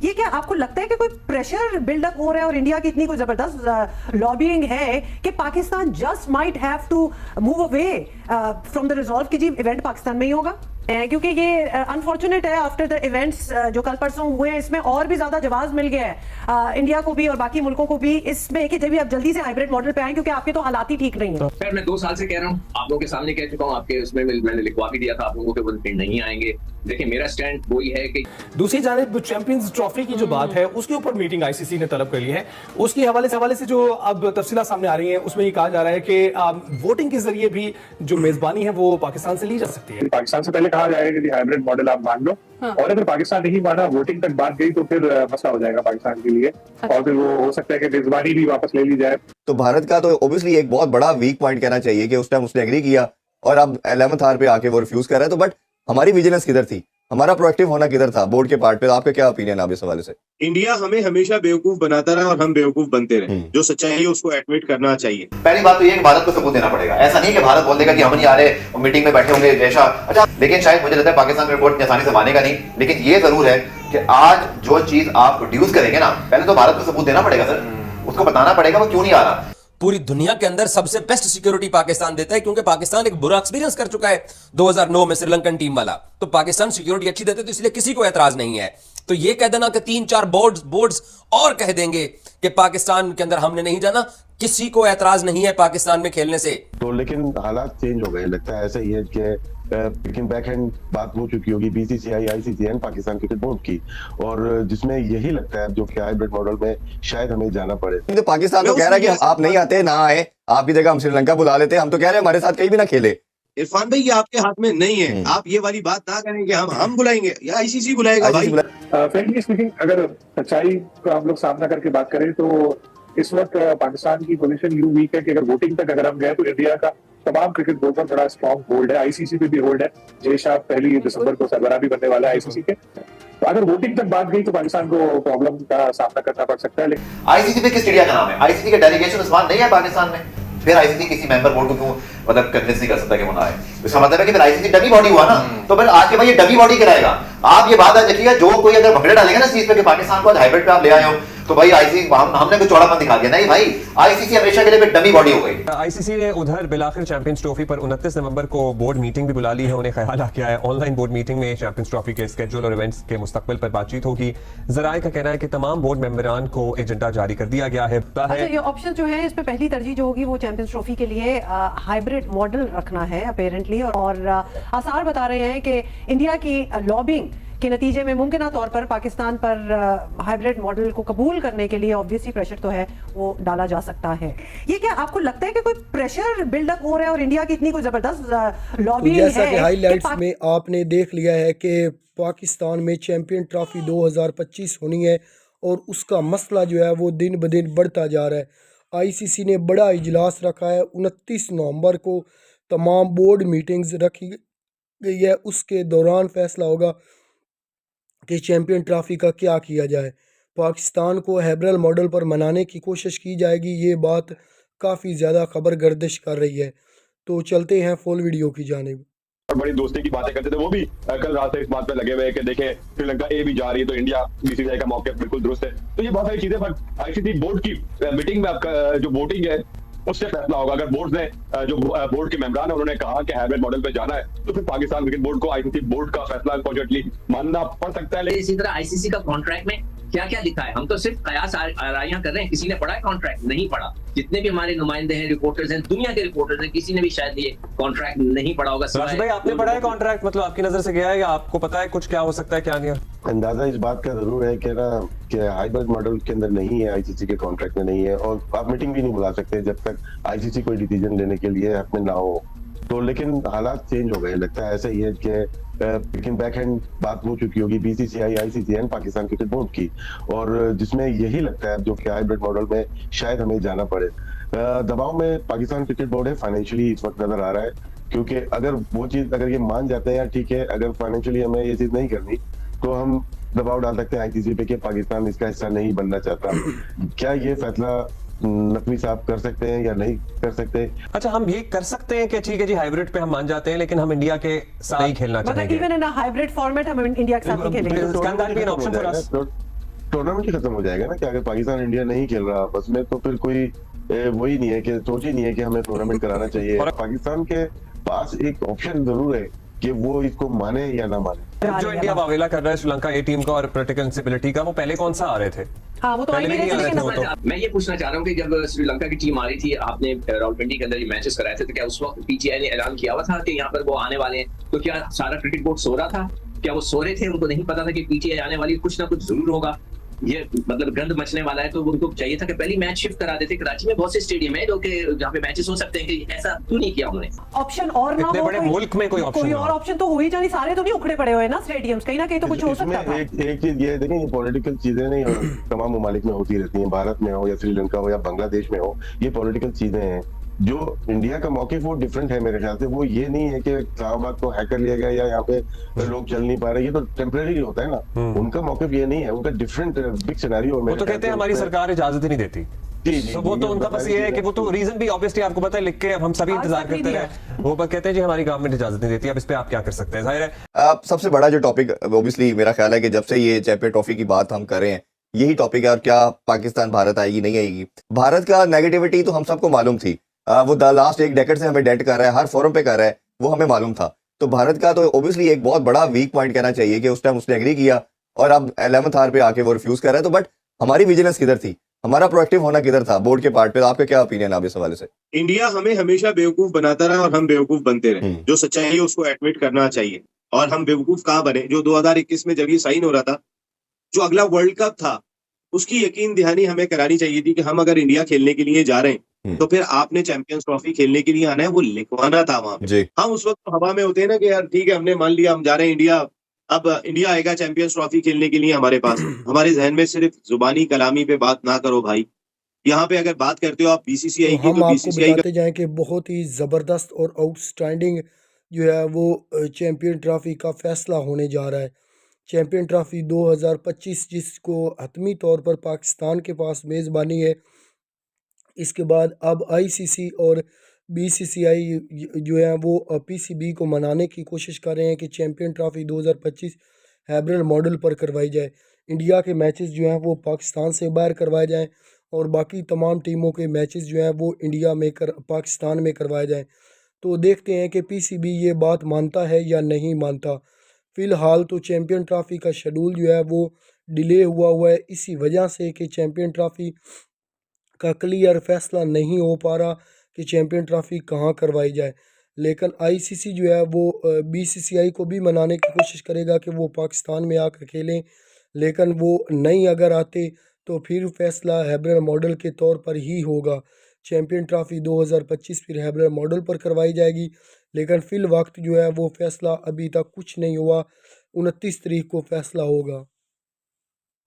ये क्या आपको लगता है कि कोई प्रेशर बिल्डअप हो रहा है और इंडिया की इतनी कोई जबरदस्त लॉबिंग है कि Pakistan just might have to move away from the resolve कि जी इवेंट पाकिस्तान में ही होगा? क्योंकि ये अनफॉर्चुनेट है आफ्टर द इवेंट्स जो कल परसों हुए हैं, इसमें और भी ज्यादा जवाब मिल गया है इंडिया को भी और बाकी मुल्कों को भी इसमें कि जब भी आप जल्दी से हाइब्रिड मॉडल पे आए, क्योंकि आपके तो हालात ही ठीक नहीं है। सर मैं 2 साल से कह रहा हूँ, आप लोगों के सामने कह चुका हूँ, आपके उसमें मैंने लिखवा भी दिया था आप लोगों के, वो नहीं आएंगे। देखिए मेरा स्टैंड वही है कि दूसरी जानिब चैंपियंस ट्रॉफी की जो बात है उसके ऊपर मीटिंग आईसीसी ने तलब कर ली है। उसके हवाले से जो अब तफसीलात सामने आ रही है उसमें ये कहा जा रहा है कि वोटिंग के जरिए भी जो मेजबानी है वो पाकिस्तान से ली जा सकती है। पाकिस्तान से पहले कहा जाएगा कि हाइब्रिड मॉडल आप मान लो, और अगर पाकिस्तान नहीं माना, वोटिंग तक बात गई तो फिर मसला हो जाएगा पाकिस्तान के लिए, और फिर वो हो सकता है कि मेजबानी भी वापस ले ली जाए। तो भारत का तो ऑब्वियसली एक बहुत बड़ा वीक पॉइंट कहना चाहिए कि उस टाइम उसने एग्री किया और अब 11th आवर पे आके वो रिफ्यूज कर रहा है। तो बट हमारी विजिलेंस किधर थी, हमारा प्रोएक्टिव होना किधर था बोर्ड के पार्ट पे? आपका क्या ओपिनियन है इस हवाले से? इंडिया हमें हमेशा बेवकूफ बनाता रहा और हम बेवकूफ बनते रहे। जो सच्चाई है उसको एडमिट करना चाहिए। पहली बात तो ये है कि भारत को सबूत देना पड़ेगा। ऐसा नहीं कि भारत बोल देगा कि हम नहीं आ रहे, मीटिंग में बैठे होंगे जैसा। अच्छा, लेकिन शायद मुझे लगता है पाकिस्तान रिपोर्ट आसानी से मानेगा नहीं, लेकिन ये जरूर है कि आज जो चीज आप प्रोड्यूस करेंगे ना, पहले तो भारत को सबूत देना पड़ेगा सर, उसको बताना पड़ेगा वो क्यों नहीं आ रहा। पूरी दुनिया के अंदर सबसे बेस्ट सिक्योरिटी पाकिस्तान देता है, क्योंकि पाकिस्तान एक बुरा एक्सपीरियंस कर चुका है 2009 में श्रीलंकन टीम वाला। तो पाकिस्तान सिक्योरिटी अच्छी देते, तो इसलिए किसी को एतराज नहीं है। तो ये कह देना कि 3-4 बोर्ड्स और कह देंगे कि पाकिस्तान के अंदर हमने नहीं जाना, किसी को एतराज नहीं है पाकिस्तान में खेलने से। तो लेकिन हालात चेंज हो गए, लगता है ऐसा ही है कि लेकिन बैक हैंड बात हो चुकी होगी BCCI, ICC and Pakistan cricket board की, और जिसमें यही लगता है जो कि हाइब्रिड मॉडल में शायद हमें जाना पड़े। तो पाकिस्तान तो कह रहा है कि आप नहीं आते ना आए, आपकी जगह हम श्रीलंका बुला लेते। हम तो कह रहे हैं हमारे साथ कहीं भी ना खेले। इरफान भाई ये आपके हाथ में नहीं है, आप ये वाली बात ना करें कि हम बुलाएंगे या आईसीसी बुलाएगा। भाई फ्रेंकली स्पीकिंग, अगर सच्चाई का हम लोग सामना करके बात करें तो इस वक्त पाकिस्तान की पोजीशन यूं वीक है कि अगर वोटिंग तक अगर हम गए तो इंडिया का तमाम क्रिकेट बोर्ड पर बड़ा स्ट्रॉन्ग होल्ड है, आईसीसी पे भी होल्ड है। जय शाह 1 दिसंबर को सरबराह भी बनने वाला है आईसीसी के। तो अगर वोटिंग तक बात गई तो पाकिस्तान को प्रॉब्लम का सामना करना पड़ सकता है। लेकिन आईसीसी पे किस चिड़िया का नाम है? आईसीसी के डेलीगेशन उस्मान नहीं है पाकिस्तान में, फिर आईसीसी किसी मेंबर बोर्ड को क्यों मतलब कन्विंस नहीं कर सकता कि वो ना आए? इसका मतलब है कि फिर आईसीसी डमी बॉडी हुआ ना, तो फिर आज के भाई ये डमी बॉडी कराएगा। आप ये बात आज देखिएगा, जो कोई अगर भगड़े डालेगा ना इस चीज पे कि पाकिस्तान को आज हाइब्रिड पे आप ले आए हो, तो भाई आईसीसी हमने कुछ चौड़ापन दिखा दिया। नहीं भाई, आईसीसी हमेशा के लिए फिर डमी बॉडी हो गई। आईसीसी ने उधर बिलाखिर चैंपियंस ट्रॉफी पर 29 नवंबर को बोर्ड मीटिंग भी बुला ली है। उन्हें ख्याल आ गया है ऑनलाइन बोर्ड मीटिंग में चैंपियंस ट्रॉफी के स्केड्यूल और इवेंट्स के मुस्तकबिल पर बातचीत होगी। जराए का कहना है कि तमाम बोर्ड मेंबरान को एजेंडा जारी कर दिया गया है। अच्छा, ये ऑप्शन जो है इसमें पहली तरजीह जो होगी वो चैंपियंस ट्रॉफी के लिए हाइब्रिड मॉडल रखना है अपेरेंटली, और आसार बता रहे हैं कि इंडिया की लॉबिंग के नतीजे में मुमकिन तौर पर पाकिस्तान पर हाइब्रिड मॉडल को कबूल करने के लिए ऑब्वियसली प्रेशर तो है वो डाला जा सकता है। ये क्या आपको लगता है कि कोई प्रेशर बिल्डअप हो रहा है और इंडिया की इतनी कोई जबरदस्त लॉबी है? जैसा कि हाईलाइट्स में आपने देख लिया है कि पाकिस्तान में चैंपियन ट्रॉफी 2025 होनी है और उसका मसला जो है वो दिन ब दिन बढ़ता जा रहा है। आईसीसी ने बड़ा इजलास रखा है 29 नवंबर को, तमाम बोर्ड मीटिंग्स रखी गई है। उसके दौरान फैसला होगा कि चैंपियन ट्रॉफी का क्या किया जाए। पाकिस्तान को हाइब्रिड मॉडल पर मनाने की कोशिश की जाएगी, ये बात काफ़ी ज़्यादा खबर गर्दिश कर रही है। तो चलते हैं फुल वीडियो की जानिब। बड़ी दोस्ती की बातें करते थे, वो भी कल रात से इस बात पे लगे हुए हैं कि देखें श्रीलंका ए भी जा रही है तो इंडिया बीसीसीआई का मौके बिल्कुल दुरुस्त है। तो ये बहुत सारी चीजें, बट आईसीसी बोर्ड की मीटिंग में आपका जो वोटिंग है उससे फैसला होगा। अगर बोर्ड ने जो बोर्ड के मेंबरान है उन्होंने कहा कि हाइब्रिड मॉडल पे जाना है तो फिर पाकिस्तान क्रिकेट बोर्ड को आईसीसी बोर्ड का फैसला अनफॉर्चुनेटली मानना पड़ सकता है। इसी तरह आईसीसी का कॉन्ट्रैक्ट में क्या क्या लिखा है? हम तो सिर्फ कयास आराइयां कर रहे हैं। किसी ने पढ़ा है कॉन्ट्रैक्ट? नहीं पढ़ा। जितने भी हमारे नुमाइंदे हैं, रिपोर्टर्स हैं, दुनिया के रिपोर्टर्स हैं, किसी ने भी शायद ये कॉन्ट्रैक्ट नहीं पढ़ा होगा। राशिद भाई, आपने पढ़ा है कॉन्ट्रैक्ट? मतलब आपकी नजर से गया है या आपको पता है कुछ क्या हो सकता है क्या नहीं? अंदाजा इस बात का जरूर है कि ना कि हाइब्रिड मॉडल के अंदर नहीं है, आईसीसी के कॉन्ट्रैक्ट में नहीं है, और आप मीटिंग भी नहीं बुला सकते जब तक आईसीसी कोई डिसीजन लेने के लिए हक में ना हो। तो लेकिन हालात चेंज हो गए, लगता है ऐसा ही है कि लेकिन बैक हैंड बात हो चुकी होगी BCCI, ICC and Pakistan cricket board की, और जिसमें यही लगता है जो कि हाइब्रिड मॉडल में शायद हमें जाना पड़े। दबाव में पाकिस्तान क्रिकेट बोर्ड है फाइनेंशियली इस वक्त नजर आ रहा है, क्योंकि अगर वो चीज अगर ये मान जाते हैं यार ठीक है, अगर फाइनेंशियली हमें ये चीज नहीं करनी तो हम दबाव डाल सकते हैं आईसीसी पे कि पाकिस्तान इसका हिस्सा नहीं बनना चाहता। क्या ये फैसला नकवी साहब कर सकते हैं या नहीं कर सकते? अच्छा, हम ये कर सकते हैं कि ठीक है जी हाइब्रिड पे हम मान जाते हैं लेकिन हम इंडिया के साथ नहीं खेलना चाहेंगे। Even in a hybrid format हम इंडिया के साथ नहीं खेलेंगे। Can that be an option for us? Tournament ही खत्म हो जाएगा ना कि अगर पाकिस्तान इंडिया नहीं खेल रहा आपस में तो फिर कोई वही नहीं है कि सोच ही नहीं है कि हमें टूर्नामेंट कराना चाहिए। और पाकिस्तान के पास एक ऑप्शन जरूर है कि वो इसको माने या ना माने। जो इंडिया वावेला कर रहा है श्रीलंका ए टीम का और पोलिटिकल इंस्टेबिलिटी का, वो पहले कौन सा आ रहे थे? हाँ, वो तो पहले भी नहीं आ रहे थे वो तो। मैं ये पूछना चाह रहा हूँ कि जब श्रीलंका की टीम आ रही थी, आपने रावलपिंडी के अंदर ये मैचेस कराए थे, तो क्या उस वक्त पीटीआई ने ऐलान किया हुआ था कि यहाँ पर वो आने वाले हैं? तो क्या सारा क्रिकेट बोर्ड सो रहा था? क्या वो सो रहे थे? उनको नहीं पता था कि पीटीआई आने वाली, कुछ ना कुछ जरूर होगा, ये मतलब गंद मचने वाला है, तो उनको चाहिए था कि पहली मैच शिफ्ट करा देते। कराची में बहुत से स्टेडियम है जो कि जहाँ पे मैचेस हो सकते हैं, कि ऐसा क्यों नहीं किया उन्होंने? ऑप्शन और ना इतने हो, बड़े मुल्क में कोई ऑप्शन और ऑप्शन तो हो ही जानी, सारे तो नहीं उखड़े पड़े हुए ना स्टेडियम्स, कहीं ना कहीं तो कुछ हो सकता था। एक चीज ये है, देखिए ये पॉलिटिकल चीजें नहीं तमाम ममालिक में होती रहती हैं, भारत में हो या श्रीलंका हो या बांग्लादेश में हो, ये पॉलिटिकल चीजें हैं। जो इंडिया का मौके वो डिफरेंट है मेरे ख्याल से। वो ये नहीं है कि इस्लामाबाद को हैक कर लिया गया या यहाँ पे लोग चल नहीं पा रहे, ये तो टेम्परेरी होता है ना। उनका मौके ये नहीं है, उनका डिफरेंट बिग सिनेरियो। वो तो कहते हैं हमारी सरकार इजाजत ही नहीं देती। तो वो तो उनका बस ये है कि वो तो रीजन भी ऑब्वियसली आपको पता है, लिख के अब हम सभी इंतजार करते रहे, वो बस कहते हैं जी हमारी गवर्नमेंट इजाजत नहीं देती। अब इस पे आप क्या कर सकते हैं? जाहिर है सबसे बड़ा जो टॉपिक ऑब्वियसली मेरा ख्याल है कि जब से ये चैंपियन ट्रॉफी की बात हम कर रहे हैं, यही टॉपिक है। और क्या पाकिस्तान भारत आएगी नहीं आएगी? भारत का नेगेटिविटी तो हम सबको मालूम थी, वो लास्ट एक डेकेड से हमें डेंट कर रहा है, हर फोरम पे कर रहा है, वो हमें मालूम था। तो भारत का तो ऑब्वियसली एक बहुत बड़ा वीक पॉइंट कहना चाहिए कि उस टाइम उसने एग्री किया और अब 11th आवर पे आके वो रिफ्यूज कर रहा है। तो बट हमारी विजिलेंस किधर थी? हमारा प्रोएक्टिव होना किधर था बोर्ड के पार्ट पे? आपका क्या ओपिनियन है इस हवाले से? इंडिया हमें हमेशा बेवकूफ बनाता रहा और हम बेवकूफ बनते रहे। जो सच्चाई है उसको एडमिट करना चाहिए। और हम बेवकूफ कहाँ बने? जो 2021 में जब ये साइन हो रहा था, जो अगला वर्ल्ड कप था, उसकी यकीन दहानी हमें करानी चाहिए थी कि हम अगर इंडिया खेलने के लिए जा रहे हैं तो फिर आपने चैंपियंस ट्रॉफी खेलने के लिए आना है, वो लिखवाना था वहां पे। हम उस वक्त हवा में होते हैं ना कि यार ठीक है, हमने मान लिया हम जा रहे हैं इंडिया, अब इंडिया आएगा चैंपियंस ट्रॉफी खेलने के लिए हमारे पास। हमारे जहन में सिर्फ जुबानी कलामी पे बात ना करो भाई। यहाँ पे अगर बात करते हो आप बीसीसीआई की, हम तो आपको बीसीसीआई बताते जाएं कि बहुत ही ज़बरदस्त और आउटस्टैंडिंग जो है वो चैंपियन ट्रॉफी का फैसला होने जा रहा है। चैंपियन ट्रॉफी 2025 जिसको हतमी तौर पर पाकिस्तान के पास मेज़बानी है, इसके बाद अब आईसीसी और बीसीसीआई जो है वो पीसीबी को मनाने की कोशिश कर रहे हैं कि चैंपियन ट्रॉफी 2025 हैब्रल मॉडल पर करवाई जाए। इंडिया के मैचेस जो हैं वो पाकिस्तान से बाहर करवाए जाएं और बाकी तमाम टीमों के मैचेस जो हैं वो इंडिया में पाकिस्तान में करवाए जाएं। तो देखते हैं कि पीसीबी ये बात मानता है या नहीं मानता। फ़िलहाल तो चैंपियन ट्रॉफी का शेड्यूल जो है वो डिले हुआ है, इसी वजह से कि चैंपियन ट्रॉफी का क्लियर फैसला नहीं हो पा रहा कि चैंपियन ट्रॉफी कहाँ करवाई जाए। लेकिन आईसीसी जो है वो बीसीसीआई को भी मनाने की कोशिश करेगा कि वो पाकिस्तान में आकर खेलें, लेकिन वो नहीं अगर आते तो फिर फैसला हैब्रल मॉडल के तौर पर ही होगा। चैंपियन ट्रॉफी 2025 फिर हैब्रल मॉडल पर करवाई जाएगी, लेकिन फ़िल वक्त जो है वो फैसला अभी तक कुछ नहीं हुआ। 29 तारीख को फैसला होगा।